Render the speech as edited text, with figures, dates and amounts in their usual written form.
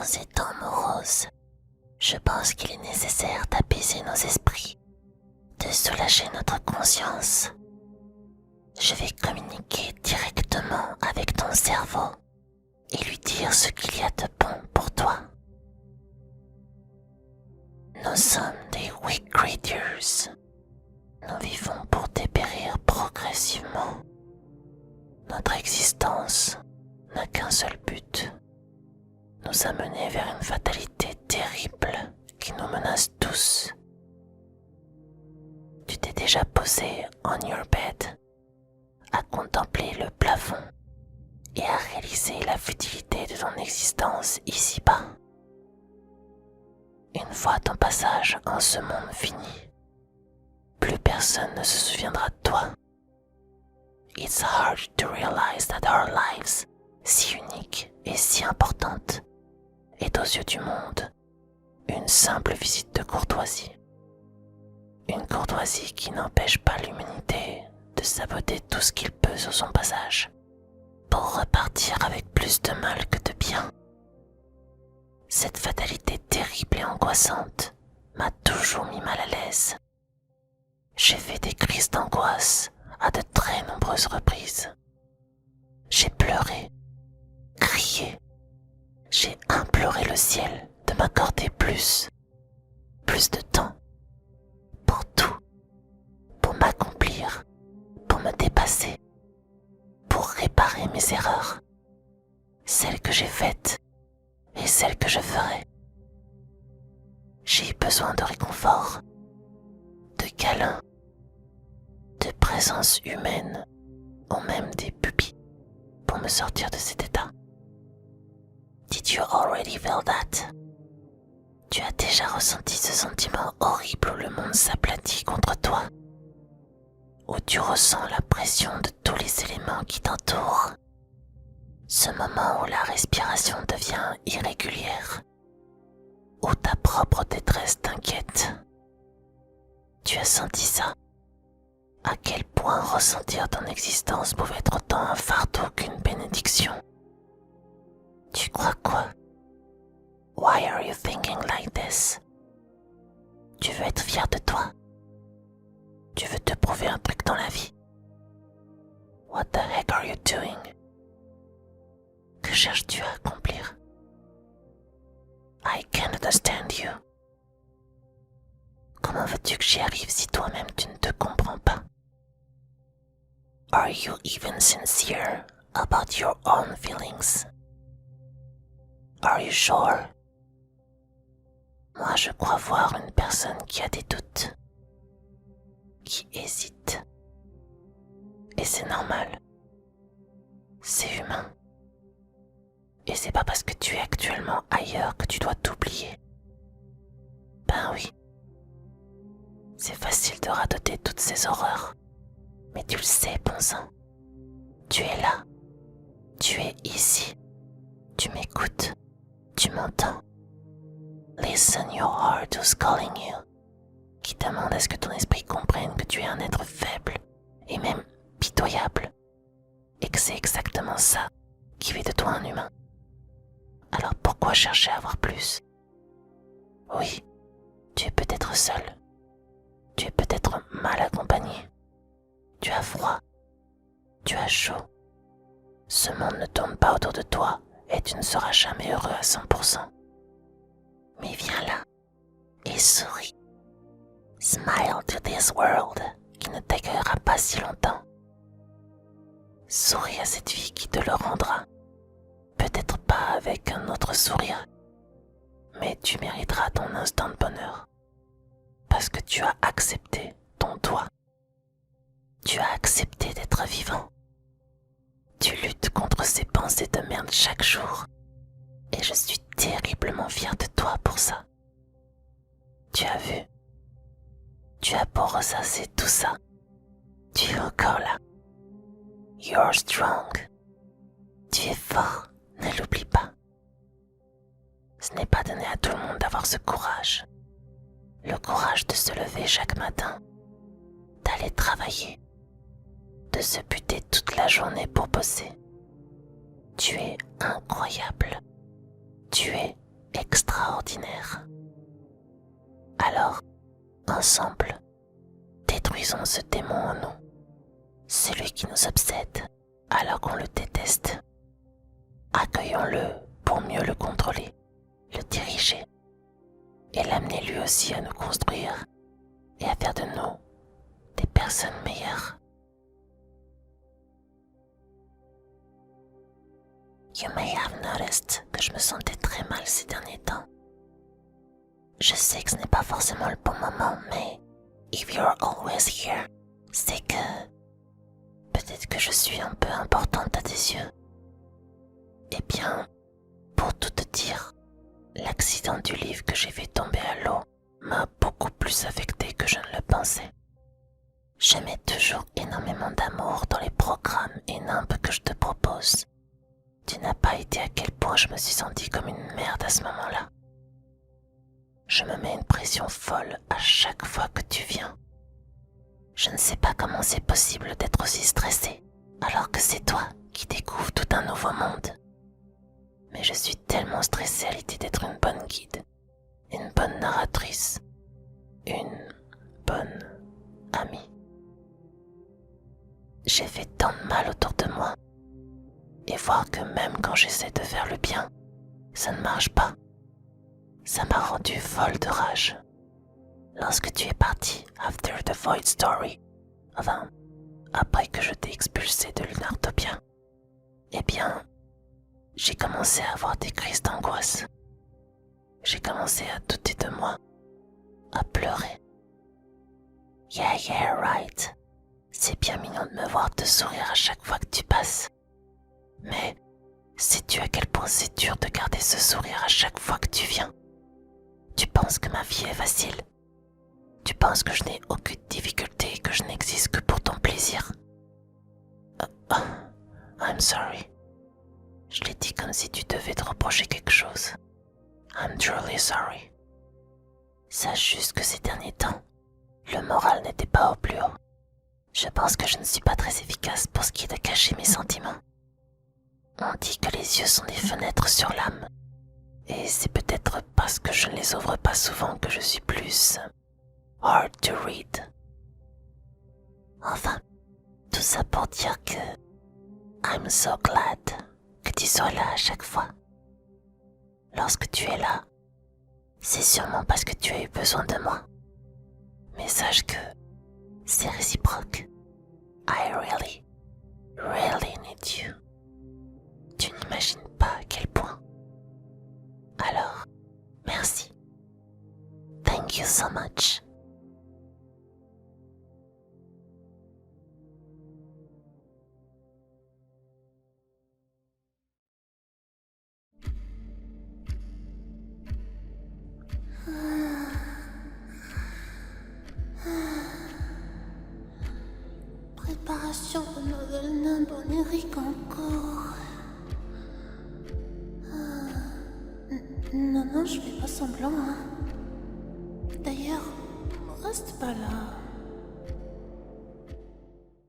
En ces temps moroses, je pense qu'il est nécessaire d'apaiser nos esprits, de soulager notre conscience. Je vais communiquer directement avec ton cerveau et lui dire ce qu'il y a de bon pour toi. Nous sommes des weak creatures. Nous vivons pour dépérir progressivement. Notre existence n'a qu'un seul but, nous amener vers une fatalité terrible qui nous menace tous. Tu t'es déjà posé on your bed, à contempler le plafond et à réaliser la futilité de ton existence ici-bas. Une fois ton passage en ce monde fini, plus personne ne se souviendra de toi. It's hard to realize that our lives, si unique et si importante, est aux yeux du monde une simple visite de courtoisie. Une courtoisie qui n'empêche pas l'humanité de saboter tout ce qu'il peut sur son passage, pour repartir avec plus de mal que de bien. Cette fatalité terrible et angoissante m'a toujours mis mal à l'aise. J'ai fait des crises d'angoisse à de très nombreuses reprises. J'ai pleuré, crié, j'ai imploré le ciel de m'accorder plus de temps, pour tout, pour m'accomplir, pour me dépasser, pour réparer mes erreurs, celles que j'ai faites et celles que je ferai. J'ai eu besoin de réconfort, de câlins, de présence humaine ou même des pupilles pour me sortir de cet état. Did you already feel that? Tu as déjà ressenti ce sentiment horrible où le monde s'aplatit contre toi, où tu ressens la pression de tous les éléments qui t'entourent, ce moment où la respiration devient irrégulière, où ta propre détresse t'inquiète. Tu as senti ça? À quel point ressentir ton existence pouvait être autant un fardeau qu'une bénédiction? Tu crois quoi? Why are you thinking like this? Tu veux être fier de toi? Tu veux te prouver un truc dans la vie? What the heck are you doing? Que cherches-tu à accomplir? I can't understand you. Comment veux-tu que j'y arrive si toi-même tu ne te comprends pas? Are you even sincere about your own feelings? Are you sure? Moi, je crois voir une personne qui a des doutes, qui hésite. Et c'est normal. C'est humain. Et c'est pas parce que tu es actuellement ailleurs que tu dois t'oublier. Ben oui. C'est facile de radoter toutes ces horreurs. Mais tu le sais, bon sang. Tu es là. Tu es ici. Tu m'écoutes. Tu m'entends. Listen, your heart who's calling you. Qui demande à ce que ton esprit comprenne que tu es un être faible et même pitoyable. Et que c'est exactement ça qui fait de toi un humain. Alors pourquoi chercher à avoir plus? Oui, tu es peut-être seul. Tu es peut-être mal accompagné. Tu as froid. Tu as chaud. Ce monde ne tourne pas autour de toi et tu ne seras jamais heureux à 100%. Mais viens là et souris. Smile to this world qui ne t'accueillera pas si longtemps. Souris à cette vie qui te le rendra. Peut-être pas avec un autre sourire, mais tu mériteras ton instant de bonheur. Parce que tu as accepté ton toi. Tu as accepté d'être vivant. Tu luttes contre ces pensées de merde chaque jour. Et je suis terriblement fier de toi pour ça. Tu as vu? Tu as beau ressasser tout ça. Tu es encore là. You're strong. Tu es fort, ne l'oublie pas. Ce n'est pas donné à tout le monde d'avoir ce courage. Le courage de se lever chaque matin, d'aller travailler, de se buter toute la journée pour bosser. Tu es incroyable. Tu es extraordinaire. Alors, ensemble, détruisons ce démon en nous, celui qui nous obsède alors qu'on le déteste. Accueillons-le pour mieux le contrôler, le diriger et l'amener lui aussi à nous construire et à faire de nous des personnes meilleures. You may have noticed que je me sentais très mal ces derniers temps. Je sais que ce n'est pas forcément le bon moment, mais if you're always here, c'est que peut-être que je suis un peu importante à tes yeux. Eh bien, pour tout te dire, l'accident du livre que j'ai fait tomber à l'eau m'a beaucoup plus affecté que je ne le pensais. Je mets toujours énormément d'amour dans les programmes et nimbes que je te propose. Tu n'as pas idée à quel point je me suis sentie comme une merde à ce moment-là. Je me mets une pression folle à chaque fois que tu viens. Je ne sais pas comment c'est possible d'être aussi stressée, alors que c'est toi qui découvres tout un nouveau monde. Mais je suis tellement stressée à l'idée d'être une bonne guide, une bonne narratrice, une bonne amie. J'ai fait tant de mal autour de moi, et voir que même quand j'essaie de faire le bien, ça ne marche pas. Ça m'a rendue folle de rage. Lorsque tu es parti, after the Void Story, enfin, après que je t'ai expulsé de Lunartopia, eh bien, j'ai commencé à avoir des crises d'angoisse. J'ai commencé à douter de moi, à pleurer. Yeah, right. C'est bien mignon de me voir te sourire à chaque fois que tu passes. Mais sais-tu à quel point c'est dur de garder ce sourire à chaque fois que tu viens? Tu penses que ma vie est facile? Tu penses que je n'ai aucune difficulté et que je n'existe que pour ton plaisir? I'm sorry. Je l'ai dit comme si tu devais te reprocher quelque chose. I'm truly sorry. Sache juste que ces derniers temps, le moral n'était pas au plus haut. Je pense que je ne suis pas très efficace pour ce qui est de cacher mes sentiments. On dit que les yeux sont des fenêtres sur l'âme. Et c'est peut-être parce que je ne les ouvre pas souvent que je suis plus hard to read. Enfin, tout ça pour dire que I'm so glad que tu sois là à chaque fois. Lorsque tu es là, c'est sûrement parce que tu as eu besoin de moi. Mais sache que c'est réciproque. I really, really need you. Tu n'imagines pas à quel point. Alors, merci. Thank you so much. Préparation de nouvelles nimbe onirique encore. Non, je fais pas semblant, hein. D'ailleurs, reste pas là.